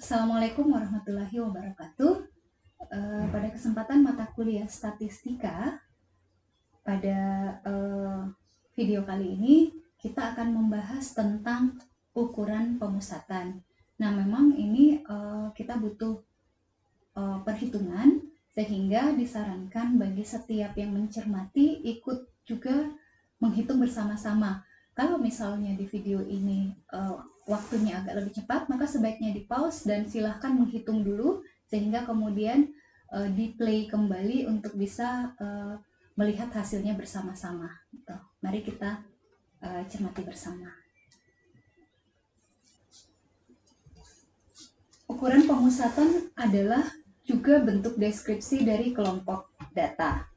Assalamualaikum warahmatullahi wabarakatuh. Pada kesempatan mata kuliah statistika, pada video kali ini kita akan membahas tentang ukuran pemusatan. Nah, memang ini kita butuh perhitungan, sehingga disarankan bagi setiap yang mencermati ikut juga menghitung bersama-sama. Kalau misalnya di video ini waktunya agak lebih cepat, maka sebaiknya di pause dan silahkan menghitung dulu, sehingga kemudian di play kembali untuk bisa melihat hasilnya bersama-sama. Gitu. Mari kita cermati bersama. Ukuran pemusatan adalah juga bentuk deskripsi dari kelompok data.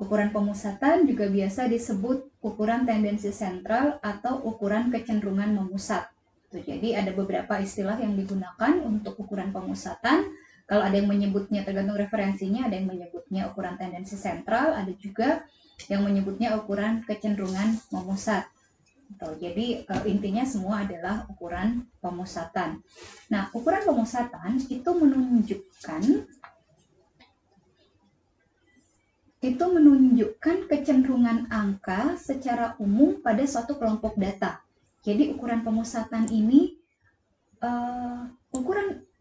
Ukuran pemusatan juga biasa disebut ukuran tendensi sentral atau ukuran kecenderungan memusat. Jadi ada beberapa istilah yang digunakan untuk ukuran pemusatan. Kalau ada yang menyebutnya tergantung referensinya, ada yang menyebutnya ukuran tendensi sentral, ada juga yang menyebutnya ukuran kecenderungan memusat. Jadi intinya semua adalah ukuran pemusatan. Nah, ukuran pemusatan itu menunjukkan kecenderungan angka secara umum pada suatu kelompok data. Jadi ukuran pemusatan ini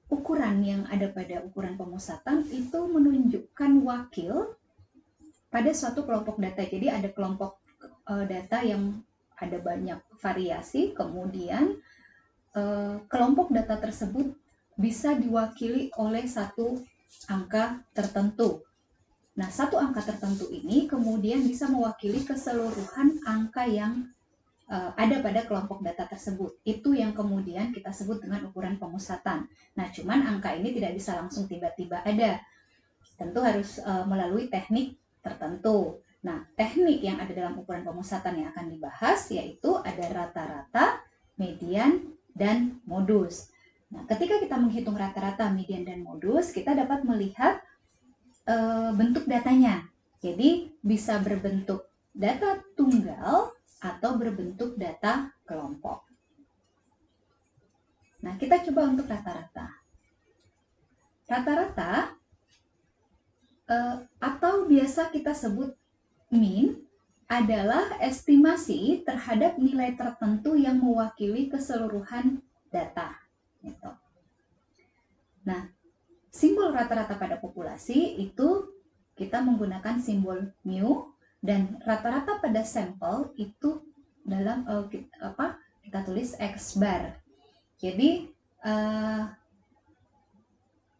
ukuran yang ada pada ukuran pemusatan itu menunjukkan wakil pada suatu kelompok data. Jadi ada kelompok data yang ada banyak variasi, kemudian kelompok data tersebut bisa diwakili oleh satu angka tertentu. Nah, satu angka tertentu ini kemudian bisa mewakili keseluruhan angka yang ada pada kelompok data tersebut. Itu yang kemudian kita sebut dengan ukuran pemusatan. Nah, cuman angka ini tidak bisa langsung tiba-tiba ada. Tentu harus melalui teknik tertentu. Nah, teknik yang ada dalam ukuran pemusatan yang akan dibahas yaitu ada rata-rata, median, dan modus. Nah, ketika kita menghitung rata-rata, median, dan modus, kita dapat melihat bentuk datanya. Jadi bisa berbentuk data tunggal atau berbentuk data kelompok. Nah, kita coba untuk rata-rata. Rata-rata atau biasa kita sebut mean adalah estimasi terhadap nilai tertentu yang mewakili keseluruhan data. Gitu. Nah, simbol rata-rata pada populasi itu kita menggunakan simbol mu, dan rata-rata pada sampel itu dalam kita tulis X bar. Jadi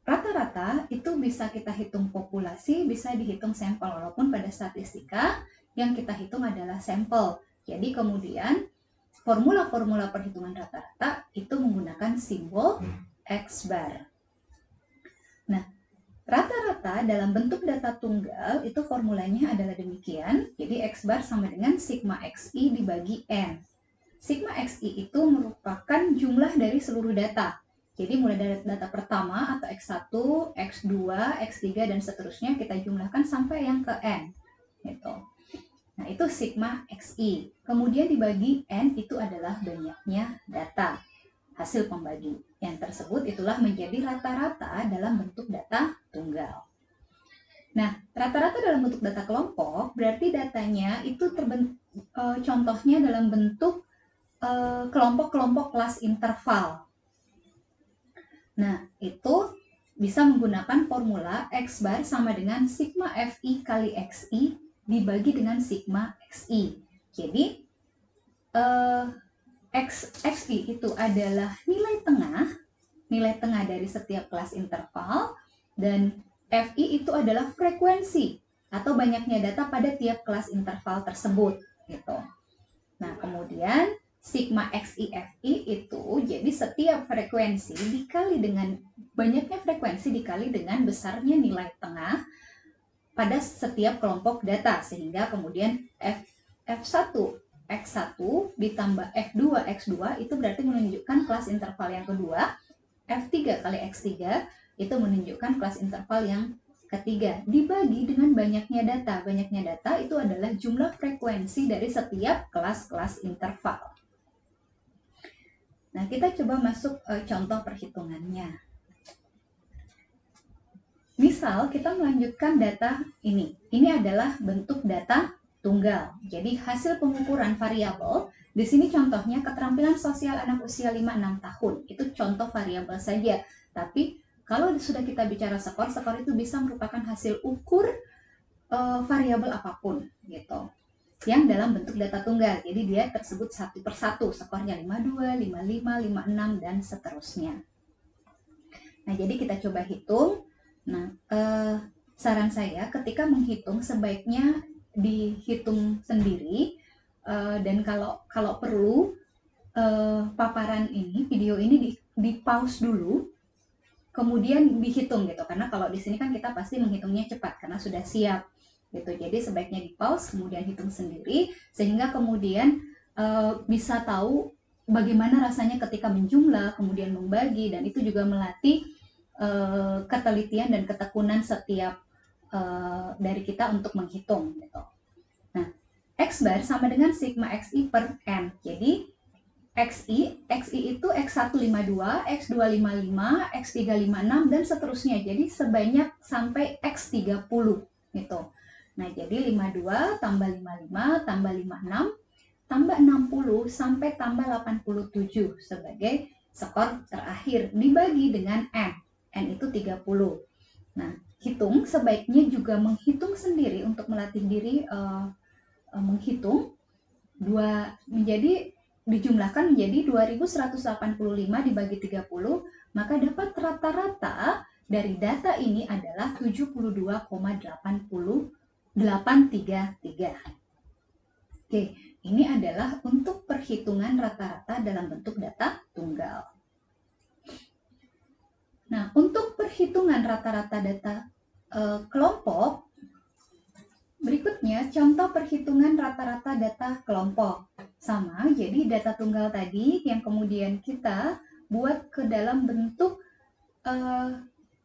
rata-rata itu bisa kita hitung populasi, bisa dihitung sampel, walaupun pada statistika yang kita hitung adalah sampel. Jadi kemudian formula-formula perhitungan rata-rata itu menggunakan simbol X bar. Nah, rata-rata dalam bentuk data tunggal itu formulanya adalah demikian. Jadi X bar sama dengan sigma XI dibagi N. Sigma XI itu merupakan jumlah dari seluruh data. Jadi mulai dari data pertama atau X1, X2, X3, dan seterusnya kita jumlahkan sampai yang ke N. Gitu. Nah, itu sigma XI. Kemudian dibagi N itu adalah banyaknya data. Hasil pembagi yang tersebut itulah menjadi rata-rata dalam bentuk data tunggal. Nah, rata-rata dalam bentuk data kelompok berarti datanya itu contohnya dalam bentuk kelompok-kelompok kelas interval. Nah, itu bisa menggunakan formula X bar sama dengan sigma Fi kali Xi dibagi dengan sigma Xi. Jadi Xi itu adalah nilai tengah dari setiap kelas interval, dan Fi itu adalah frekuensi atau banyaknya data pada tiap kelas interval tersebut gitu. Nah, kemudian sigma Xi Fi itu jadi setiap frekuensi dikali dengan banyaknya frekuensi dikali dengan besarnya nilai tengah pada setiap kelompok data, sehingga kemudian F1 X1 ditambah F2 X2 itu berarti menunjukkan kelas interval yang kedua. F3 kali X3 itu menunjukkan kelas interval yang ketiga, dibagi dengan banyaknya data. Banyaknya data itu adalah jumlah frekuensi dari setiap kelas-kelas interval. Nah, kita coba masuk contoh perhitungannya. Misal kita melanjutkan data ini. Ini adalah bentuk data tunggal. Jadi hasil pengukuran variabel, di sini contohnya keterampilan sosial anak usia 5-6 tahun. Itu contoh variabel saja. Tapi kalau sudah kita bicara skor, skor itu bisa merupakan hasil ukur variabel apapun gitu. Yang dalam bentuk data tunggal. Jadi dia tersebut satu persatu, skornya 52, 55, 56 dan seterusnya. Nah, jadi kita coba hitung. Nah, saran saya ketika menghitung sebaiknya dihitung sendiri, dan kalau perlu paparan ini, video ini di pause dulu, kemudian dihitung gitu. Karena kalau di sini kan kita pasti menghitungnya cepat karena sudah siap gitu. Jadi sebaiknya di pause, kemudian hitung sendiri sehingga kemudian bisa tahu bagaimana rasanya ketika menjumlah, kemudian membagi, dan itu juga melatih ketelitian dan ketekunan setiap dari kita untuk menghitung gitu. Nah, X bar sama dengan sigma XI per N. Jadi XI itu X152, X255, X356 dan seterusnya. Jadi sebanyak sampai X30 gitu. Nah, jadi 52 tambah 55 tambah 56 tambah 60 sampai tambah 87 sebagai skor terakhir dibagi dengan N. N itu 30. Nah, hitung sebaiknya juga menghitung sendiri untuk melatih diri menghitung dijumlahkan menjadi 2185 dibagi 30, maka dapat rata-rata dari data ini adalah 72,833. Oke, ini adalah untuk perhitungan rata-rata dalam bentuk data tunggal. Nah, untuk perhitungan rata-rata data kelompok, berikutnya contoh perhitungan rata-rata data kelompok. Sama, jadi data tunggal tadi yang kemudian kita buat ke dalam bentuk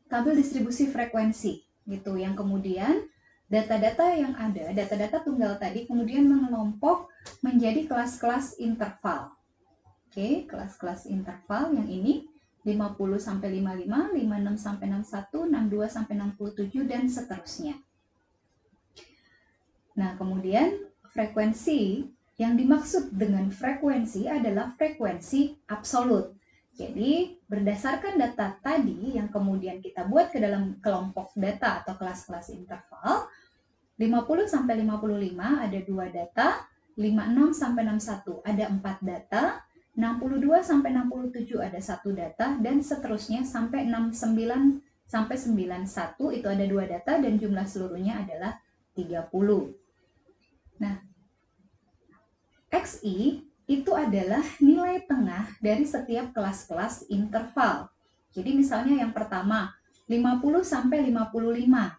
tabel distribusi frekuensi gitu, yang kemudian data-data yang ada, data-data tunggal tadi kemudian mengelompok menjadi kelas-kelas interval. Oke, kelas-kelas interval yang ini 50 sampai 55, 56 sampai 61, 62 sampai 67 dan seterusnya. Nah, kemudian frekuensi yang dimaksud dengan frekuensi adalah frekuensi absolut. Jadi, berdasarkan data tadi yang kemudian kita buat ke dalam kelompok data atau kelas-kelas interval, 50 sampai 55 ada 2 data, 56 sampai 61 ada 4 data, 62 sampai 67 ada 1 data, dan seterusnya sampai 69 sampai 91 itu ada 2 data dan jumlah seluruhnya adalah 30. Nah, XI itu adalah nilai tengah dari setiap kelas-kelas interval. Jadi misalnya yang pertama 50 sampai 55.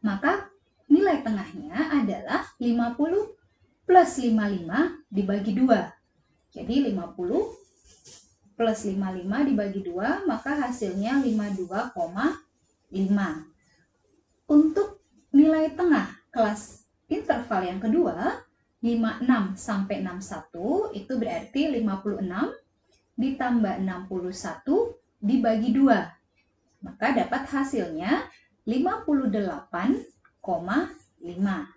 Maka nilai tengahnya adalah 50 plus 55 dibagi 2. Jadi 50 plus 55 dibagi 2, maka hasilnya 52,5. Untuk nilai tengah kelas interval yang kedua, 56 sampai 61, itu berarti 56 ditambah 61 dibagi 2. Maka dapat hasilnya 58,5.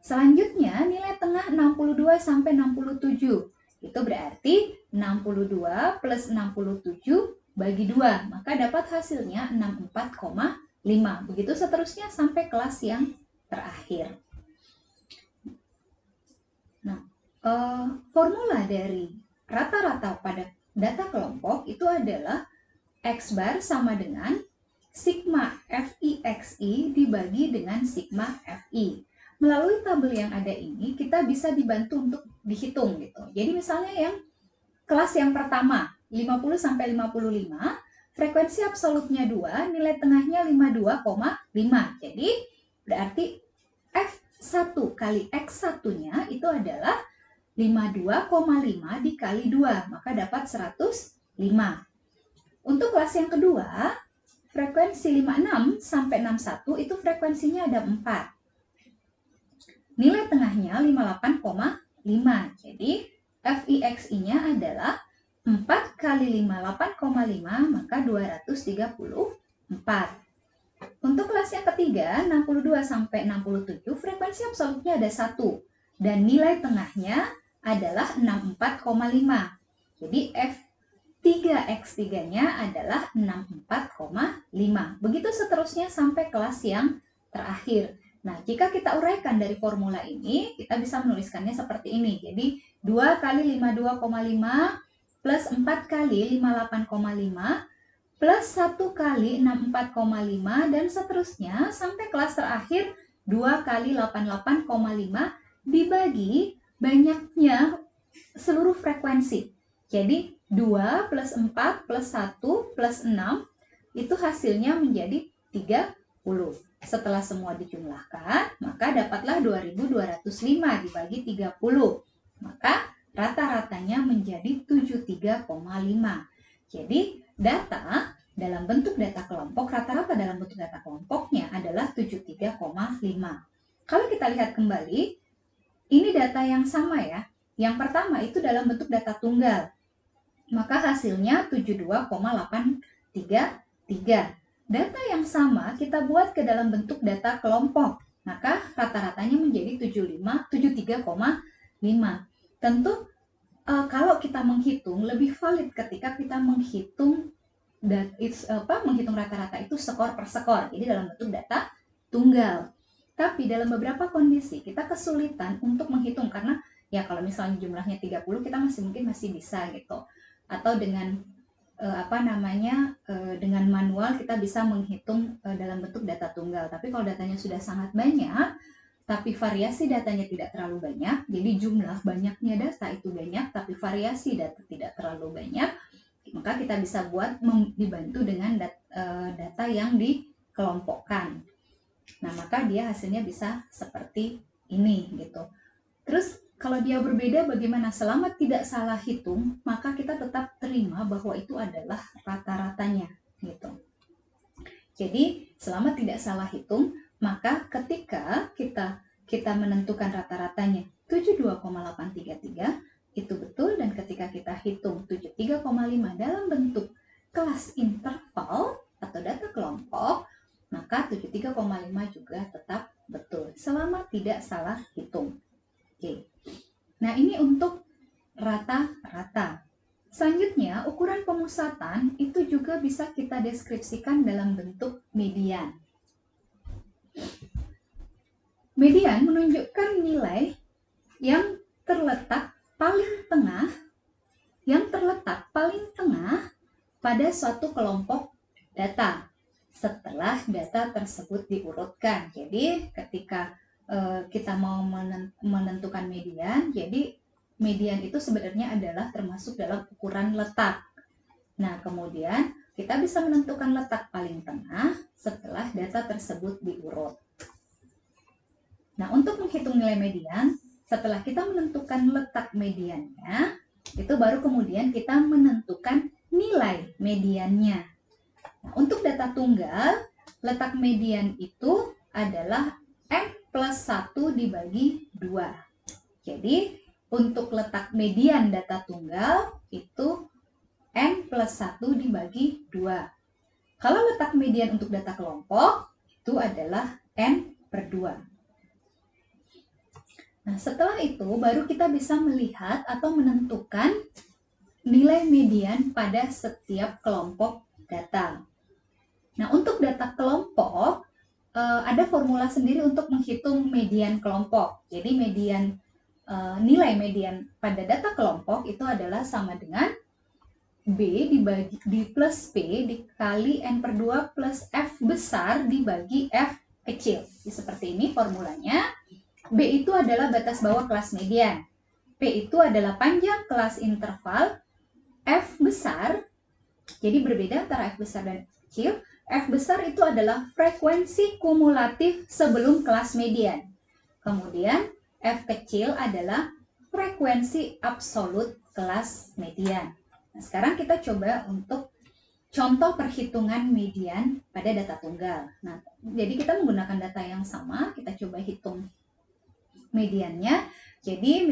Selanjutnya nilai tengah 62 sampai 67. Itu berarti 62 plus 67 bagi 2. Maka dapat hasilnya 64,5. Begitu seterusnya sampai kelas yang terakhir. Nah, formula dari rata-rata pada data kelompok itu adalah X bar sama dengan sigma FI/XI dibagi dengan sigma FI. Melalui tabel yang ada ini, kita bisa dibantu untuk dihitung gitu. Jadi misalnya yang kelas yang pertama, 50 sampai 55, frekuensi absolutnya 2, nilai tengahnya 52,5. Jadi berarti F1 kali X1-nya itu adalah 52,5 dikali 2, maka dapat 105. Untuk kelas yang kedua, frekuensi 56 sampai 61 itu frekuensinya ada 4. Nilai tengahnya 58,5. Jadi FIXI-nya adalah 4 kali 5, 8,5, maka 234. Untuk kelas yang ketiga, 62 sampai 67, frekuensi absolutnya ada 1. Dan nilai tengahnya adalah 64,5. Jadi F3X3-nya adalah 64,5. Begitu seterusnya sampai kelas yang terakhir. Nah, jika kita uraikan dari formula ini, kita bisa menuliskannya seperti ini. Jadi, 2 kali 52,5 plus 4 kali 58,5 plus 1 kali 64,5 dan seterusnya sampai kelas terakhir 2 kali 88,5 dibagi banyaknya seluruh frekuensi. Jadi 2 plus 4 plus 1 plus 6 itu hasilnya menjadi 30. Setelah semua dijumlahkan, maka dapatlah 2205 dibagi 30. Maka rata-ratanya menjadi 73,5. Jadi data dalam bentuk data kelompok, rata-rata dalam bentuk data kelompoknya adalah 73,5. Kalau kita lihat kembali, ini data yang sama ya. Yang pertama itu dalam bentuk data tunggal. Maka hasilnya 72,833. Data yang sama kita buat ke dalam bentuk data kelompok. Maka rata-ratanya menjadi 73,5. Tentu kalau kita menghitung lebih valid ketika kita menghitung menghitung rata-rata itu skor per skor. Jadi dalam bentuk data tunggal. Tapi dalam beberapa kondisi kita kesulitan untuk menghitung karena ya kalau misalnya jumlahnya 30 kita mungkin masih bisa gitu. Atau dengan dengan manual kita bisa menghitung dalam bentuk data tunggal. Tapi kalau datanya sudah sangat banyak, tapi variasi datanya tidak terlalu banyak, jadi jumlah banyaknya data itu banyak, tapi variasi data tidak terlalu banyak, maka kita bisa buat dibantu dengan data yang dikelompokkan. Nah, maka dia hasilnya bisa seperti ini gitu. Terus kalau dia berbeda bagaimana? Selama tidak salah hitung, maka kita tetap terima bahwa itu adalah rata-ratanya gitu. Jadi selama tidak salah hitung, maka ketika kita menentukan rata-ratanya 72,833 itu betul, dan ketika kita hitung 73,5 dalam bentuk kelas interval atau data kelompok, maka 73,5 juga tetap betul selama tidak salah hitung. Oke. Nah, ini untuk rata-rata. Selanjutnya, ukuran pemusatan itu juga bisa kita deskripsikan dalam bentuk median. Median menunjukkan nilai yang terletak paling tengah pada suatu kelompok data setelah data tersebut diurutkan. Jadi ketika kita mau menentukan median, jadi median itu sebenarnya adalah termasuk dalam ukuran letak. Nah, kemudian kita bisa menentukan letak paling tengah setelah data tersebut diurut. Nah, untuk menghitung nilai median, setelah kita menentukan letak mediannya, itu baru kemudian kita menentukan nilai mediannya. Nah, untuk data tunggal, letak median itu adalah M plus 1 dibagi 2. Jadi, untuk letak median data tunggal itu N plus 1 dibagi 2. Kalau letak median untuk data kelompok itu adalah N per 2. Nah, setelah itu baru kita bisa melihat atau menentukan nilai median pada setiap kelompok data. Nah, untuk data kelompok ada formula sendiri untuk menghitung median kelompok. Jadi nilai median pada data kelompok itu adalah sama dengan B dibagi plus P dikali N per 2 plus F besar dibagi F kecil. Jadi seperti ini formulanya. B itu adalah batas bawah kelas median. P itu adalah panjang kelas interval. F besar, jadi berbeda antara F besar dan F kecil. F besar itu adalah frekuensi kumulatif sebelum kelas median. Kemudian F kecil adalah frekuensi absolut kelas median. Nah, sekarang kita coba untuk contoh perhitungan median pada data tunggal. Nah, jadi kita menggunakan data yang sama, kita coba hitung mediannya. Jadi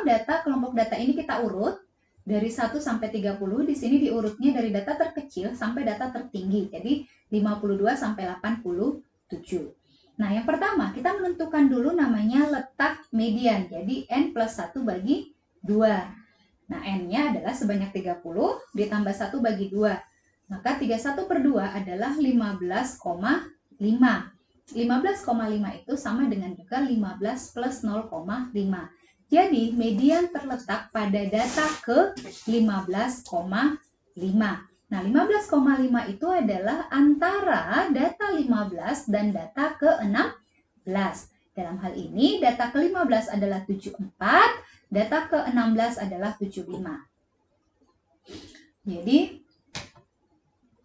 data kelompok data ini kita urut dari 1 sampai 30. Di sini diurutnya dari data terkecil sampai data tertinggi. Jadi 52 sampai 87. Nah, yang pertama kita menentukan dulu namanya letak median. Jadi N plus 1 bagi 2. Nah, N-nya adalah sebanyak 30 ditambah 1 bagi 2. Maka 31 per 2 adalah 15,5. 15,5 itu sama dengan juga 15 plus 0,5. Jadi, median terletak pada data ke 15,5. Nah, 15,5 itu adalah antara data 15 dan data ke-16. Dalam hal ini, data ke-15 adalah 74, data ke-16 adalah 75. Jadi,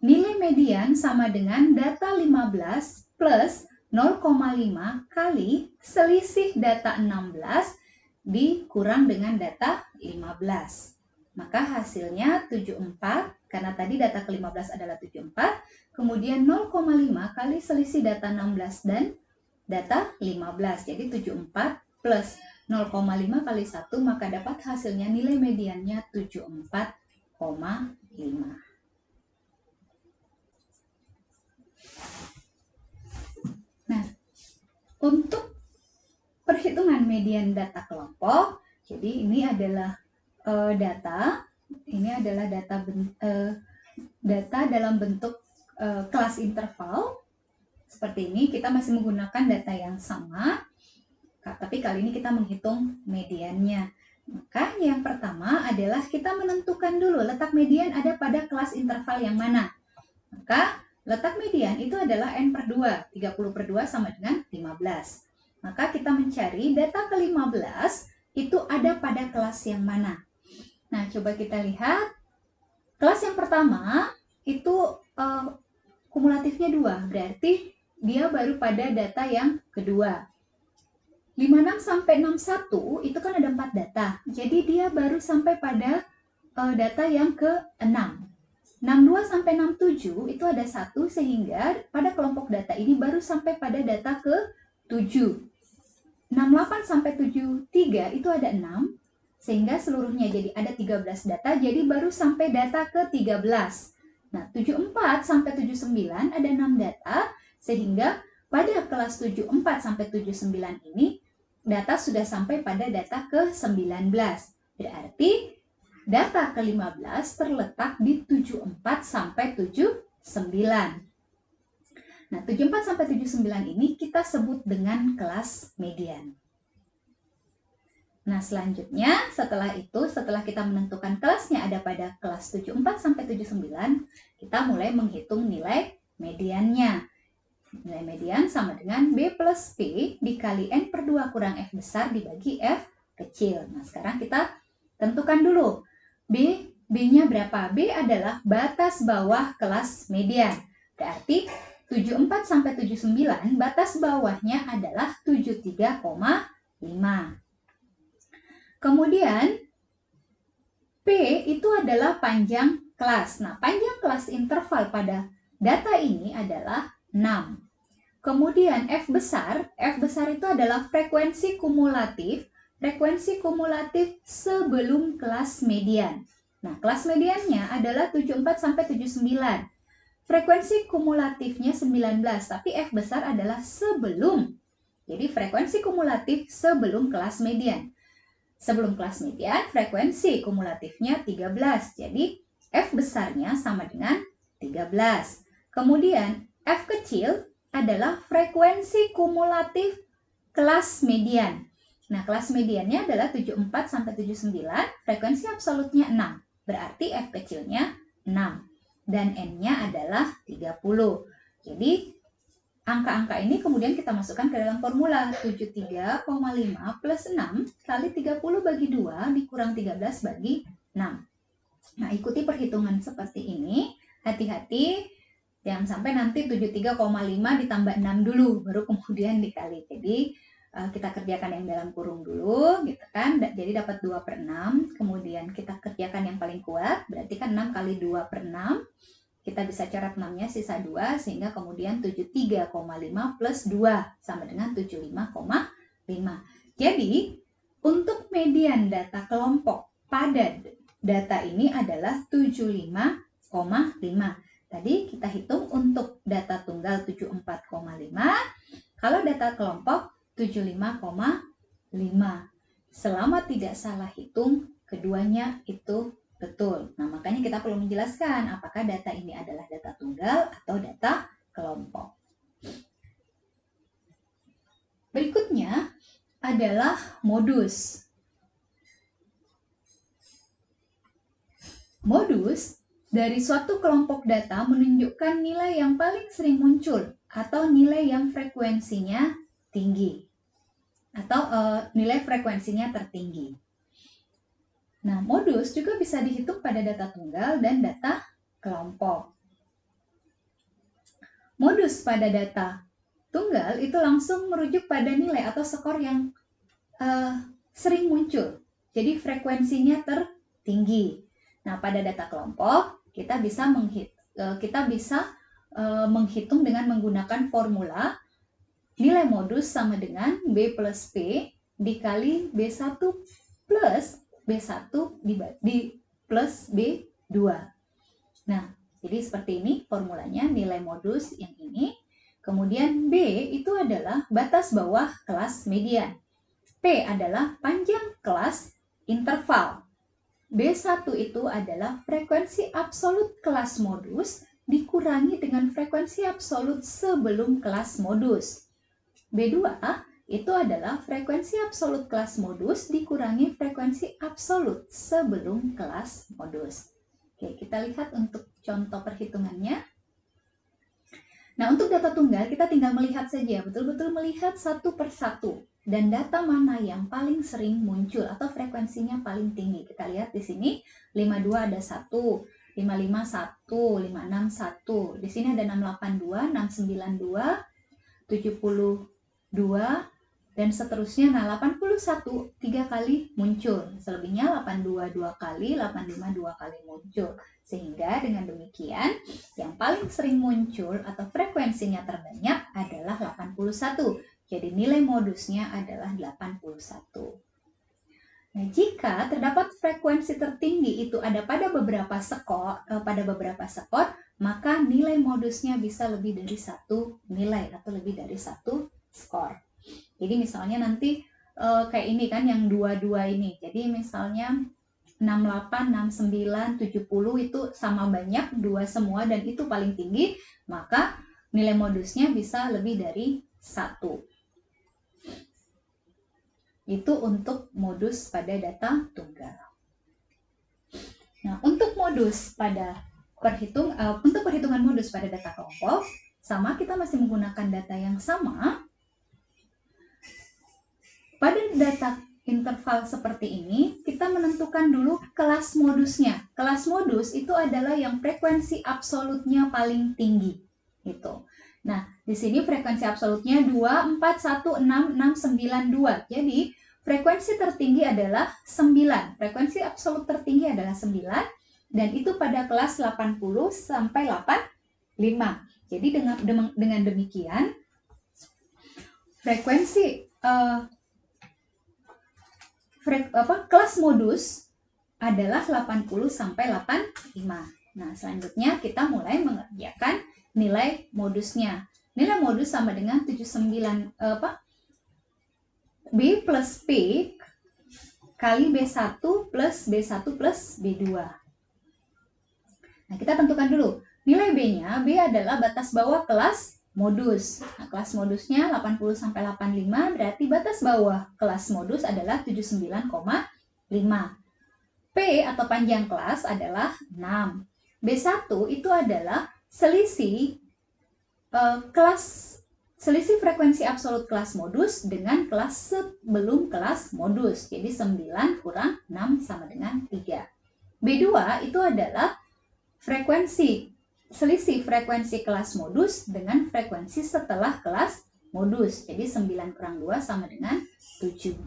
nilai median sama dengan data 15 plus 0,5 kali selisih data 16 dikurang dengan data 15. Maka hasilnya 74, karena tadi data ke-15 adalah 74, kemudian 0,5 kali selisih data 16 dan data 15. Jadi 74 plus 0,5 kali 1, maka dapat hasilnya nilai mediannya 74,5. Nah, untuk perhitungan median data kelompok, jadi ini adalah data dalam bentuk kelas interval. Seperti ini, kita masih menggunakan data yang sama, tapi kali ini kita menghitung mediannya. Maka yang pertama adalah kita menentukan dulu letak median ada pada kelas interval yang mana. Maka letak median itu adalah N per 2, 30 per 2 sama dengan 15. Maka kita mencari data ke-15 itu ada pada kelas yang mana. Nah, coba kita lihat. Kelas yang pertama itu kumulatifnya 2, berarti dia baru pada data yang kedua. 56 sampai 61 itu kan ada 4 data. Jadi dia baru sampai pada data yang ke-6. 62 sampai 67 itu ada 1, sehingga pada kelompok data ini baru sampai pada data ke-7. 68 sampai 73 itu ada 6, sehingga seluruhnya jadi ada 13 data, jadi baru sampai data ke-13. Nah, 74 sampai 79 ada 6 data, sehingga pada kelas 74 sampai 79 ini data sudah sampai pada data ke-19. Berarti data ke-15 terletak di 74 sampai 79. Nah, 74 sampai 79 ini kita sebut dengan kelas median. Nah, selanjutnya setelah kita menentukan kelasnya ada pada kelas 74 sampai 79, kita mulai menghitung nilai mediannya. Nilai median sama dengan B plus P dikali N per 2 kurang F besar dibagi F kecil. Nah, sekarang kita tentukan dulu B-nya berapa? B adalah batas bawah kelas median. Berarti 74 sampai 79 batas bawahnya adalah 73,5. Kemudian P itu adalah panjang kelas. Nah, panjang kelas interval pada data ini adalah 6. Kemudian F besar itu adalah frekuensi kumulatif sebelum kelas median. Nah, kelas mediannya adalah 74 sampai 79. Frekuensi kumulatifnya 19, tapi F besar adalah sebelum. Jadi frekuensi kumulatif sebelum kelas median. Sebelum kelas median, frekuensi kumulatifnya 13. Jadi F besarnya sama dengan 13. Kemudian F kecil adalah frekuensi kumulatif kelas median. Nah, kelas mediannya adalah 74 sampai 79, frekuensi absolutnya 6. Berarti F kecilnya 6 dan N-nya adalah 30. Jadi angka-angka ini kemudian kita masukkan ke dalam formula 73,5 plus 6 kali 30 bagi 2 dikurang 13 bagi 6. Nah, ikuti perhitungan seperti ini. Hati-hati jangan sampai nanti 73,5 ditambah 6 dulu, baru kemudian dikali. Jadi kita kerjakan yang dalam kurung dulu, gitu kan. Jadi dapat 2 per 6, kemudian kita kerjakan yang paling kuat, berarti kan 6 kali 2 per 6. Kita bisa coret 6-nya sisa 2, sehingga kemudian 73,5 plus 2 sama dengan 75,5. Jadi, untuk median data kelompok pada data ini adalah 75,5. Tadi kita hitung untuk data tunggal 74,5, kalau data kelompok 75,5. Selama tidak salah hitung, keduanya itu betul. Nah, makanya kita perlu menjelaskan apakah data ini adalah data tunggal atau data kelompok. Berikutnya adalah modus. Modus dari suatu kelompok data menunjukkan nilai yang paling sering muncul atau nilai yang frekuensinya tinggi atau nilai frekuensinya tertinggi. Nah, modus juga bisa dihitung pada data tunggal dan data kelompok. Modus pada data tunggal itu langsung merujuk pada nilai atau skor yang sering muncul. Jadi frekuensinya tertinggi. Nah, pada data kelompok kita bisa menghitung dengan menggunakan formula nilai modus sama dengan B plus P dikali B1 plus B1 plus B2. Nah, jadi seperti ini formulanya, nilai modus yang ini. Kemudian B itu adalah batas bawah kelas median. P adalah panjang kelas interval. B1 itu adalah frekuensi absolut kelas modus dikurangi dengan frekuensi absolut sebelum kelas modus. B2 itu adalah frekuensi absolut kelas modus dikurangi frekuensi absolut sebelum kelas modus. Oke, kita lihat untuk contoh perhitungannya. Nah, untuk data tunggal kita tinggal melihat saja, betul-betul melihat satu persatu dan data mana yang paling sering muncul atau frekuensinya paling tinggi. Kita lihat di sini 52 ada 1, 55 1, 56 1. Di sini ada 682, 692, 70 dan seterusnya. Nah, 81 3 kali muncul, selebihnya 82 2 kali, 85 2 kali muncul. Sehingga dengan demikian yang paling sering muncul atau frekuensinya terbanyak adalah 81. Jadi nilai modusnya adalah 81. Nah, jika terdapat frekuensi tertinggi itu ada pada beberapa skor, maka nilai modusnya bisa lebih dari satu nilai atau lebih dari satu skor. Jadi misalnya nanti kayak ini kan yang 22 ini. Jadi misalnya 68, 69, 70 itu sama banyak, 2 semua dan itu paling tinggi, maka nilai modusnya bisa lebih dari 1. Itu untuk modus pada data tunggal. Nah, untuk modus pada untuk perhitungan modus pada data kelompok, sama kita masih menggunakan data yang sama. Pada data interval seperti ini, kita menentukan dulu kelas modusnya. Kelas modus itu adalah yang frekuensi absolutnya paling tinggi. Gitu. Nah, di sini frekuensi absolutnya 2, 4, 1, 6, 6, 9, 2. Jadi, frekuensi tertinggi adalah 9. Frekuensi absolut tertinggi adalah 9. Dan itu pada kelas 80 sampai 85. Jadi, dengan demikian, frekuensi kelas modus adalah 80 sampai 85. Nah, selanjutnya kita mulai mengerjakan nilai modusnya. Nilai modus sama dengan 79 B plus P kali B1 plus B1 plus B2. Nah, kita tentukan dulu. Nilai B-nya, B adalah batas bawah kelas modus. Nah, kelas modusnya 80 sampai 85, berarti batas bawah kelas modus adalah 79,5. P atau panjang kelas adalah 6. B1 itu adalah selisih frekuensi absolut kelas modus dengan kelas sebelum kelas modus. Jadi 9 kurang 6 sama dengan 3. B2 itu adalah selisih frekuensi kelas modus dengan frekuensi setelah kelas modus. Jadi 9 kurang 2 sama dengan 7.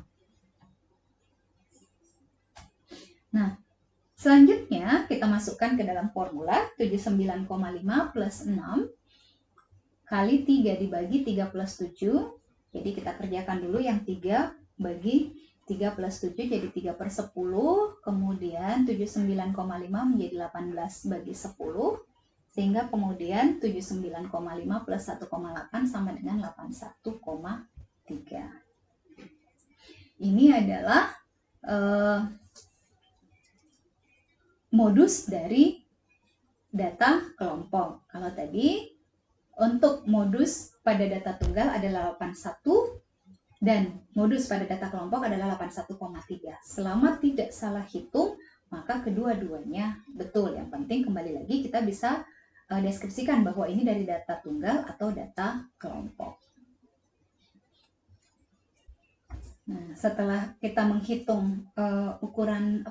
Nah, selanjutnya kita masukkan ke dalam formula 79,5 plus 6 kali 3 dibagi 3 plus 7. Jadi kita kerjakan dulu yang 3 bagi 3 plus 7 jadi 3/10, kemudian 79,5 menjadi 18 bagi 10, sehingga kemudian 79,5 plus 1,8 sama dengan 81,3. Ini adalah modus dari data kelompok. Kalau tadi untuk modus pada data tunggal adalah 81 dan modus pada data kelompok adalah 81,3. Selama tidak salah hitung, maka kedua-duanya betul. Yang penting kembali lagi kita bisa deskripsikan bahwa ini dari data tunggal atau data kelompok. Nah, setelah kita menghitung ukuran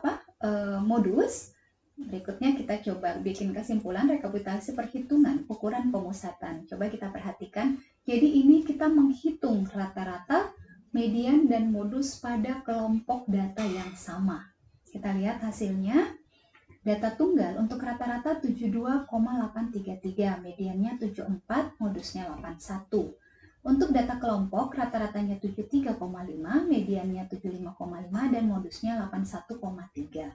modus, berikutnya kita coba bikin kesimpulan rekapitulasi perhitungan ukuran pemusatan. Coba kita perhatikan. Jadi ini kita menghitung rata-rata, median, dan modus pada kelompok data yang sama. Kita lihat hasilnya. Data tunggal untuk rata-rata 72,833, mediannya 74, modusnya 81. Untuk data kelompok rata-ratanya 73,5, mediannya 75,5, dan modusnya 81,3.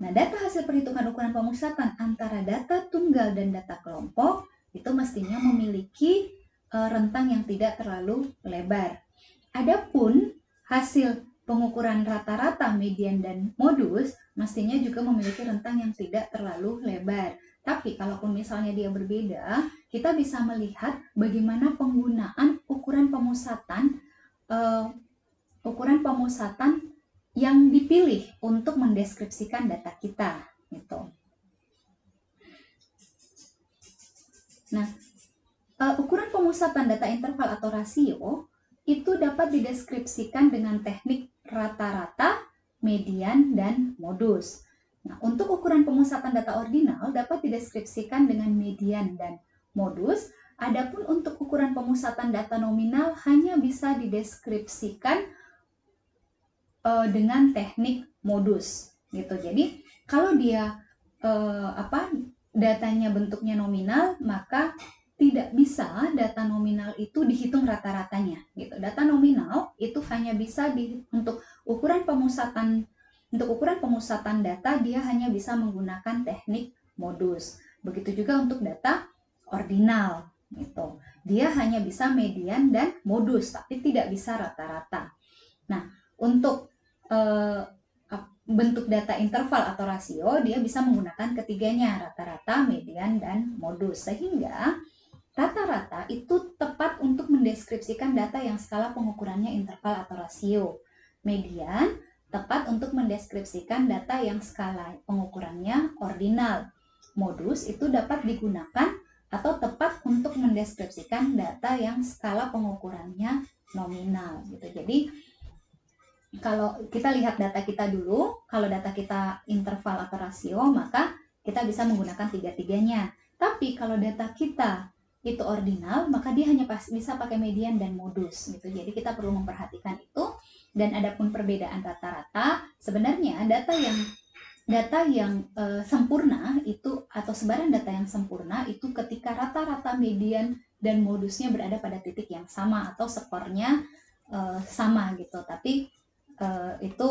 Nah, data hasil perhitungan ukuran pemusatan antara data tunggal dan data kelompok itu mestinya memiliki rentang yang tidak terlalu lebar. Adapun hasil pengukuran rata-rata, median, dan modus mestinya juga memiliki rentang yang tidak terlalu lebar. Tapi kalaupun misalnya dia berbeda, kita bisa melihat bagaimana penggunaan ukuran pemusatan yang dipilih untuk mendeskripsikan data kita, gitu. Nah, ukuran pemusatan data interval atau rasio itu dapat dideskripsikan dengan teknik rata-rata, median, dan modus. Nah, untuk ukuran pemusatan data ordinal dapat dideskripsikan dengan median dan modus. Adapun untuk ukuran pemusatan data nominal hanya bisa dideskripsikan dengan teknik modus, gitu. Jadi kalau dia datanya bentuknya nominal, maka tidak bisa data nominal itu dihitung rata-ratanya, gitu. Data nominal itu hanya bisa untuk ukuran pemusatan data dia hanya bisa menggunakan teknik modus. Begitu juga untuk data ordinal, gitu. Dia hanya bisa median dan modus, tapi tidak bisa rata-rata. Nah, untuk bentuk data interval atau rasio, dia bisa menggunakan ketiganya, rata-rata, median, dan modus. Sehingga rata-rata itu tepat untuk mendeskripsikan data yang skala pengukurannya interval atau rasio. Median tepat untuk mendeskripsikan data yang skala pengukurannya ordinal. Modus itu dapat digunakan atau tepat untuk mendeskripsikan data yang skala pengukurannya nominal, gitu. Jadi kalau kita lihat data kita dulu, kalau data kita interval atau rasio, maka kita bisa menggunakan tiga-tiganya. Tapi kalau data kita itu ordinal, maka dia hanya bisa pakai median dan modus, gitu. Jadi kita perlu memperhatikan itu. Dan adapun perbedaan rata-rata, sebenarnya data yang sempurna itu, atau sebaran data yang sempurna itu ketika rata-rata, median, dan modusnya berada pada titik yang sama atau skornya sama, gitu. Tapi itu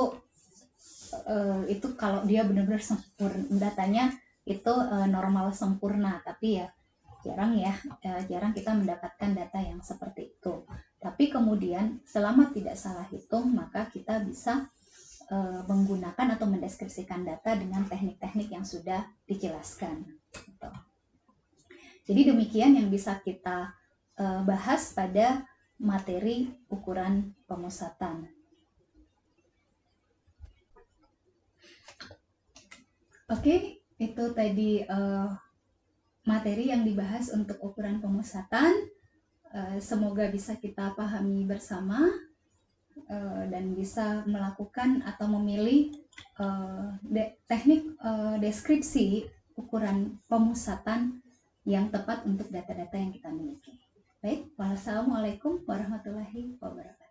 kalau dia benar-benar sempurna, datanya itu normal sempurna. Tapi ya jarang kita mendapatkan data yang seperti itu. Tapi kemudian selama tidak salah hitung, maka kita bisa menggunakan atau mendeskripsikan data dengan teknik-teknik yang sudah dijelaskan, gitu. Jadi demikian yang bisa kita bahas pada materi ukuran pemusatan. Oke, itu tadi materi yang dibahas untuk ukuran pemusatan. Semoga bisa kita pahami bersama dan bisa melakukan atau memilih teknik deskripsi ukuran pemusatan yang tepat untuk data-data yang kita miliki. Baik, wassalamualaikum warahmatullahi wabarakatuh.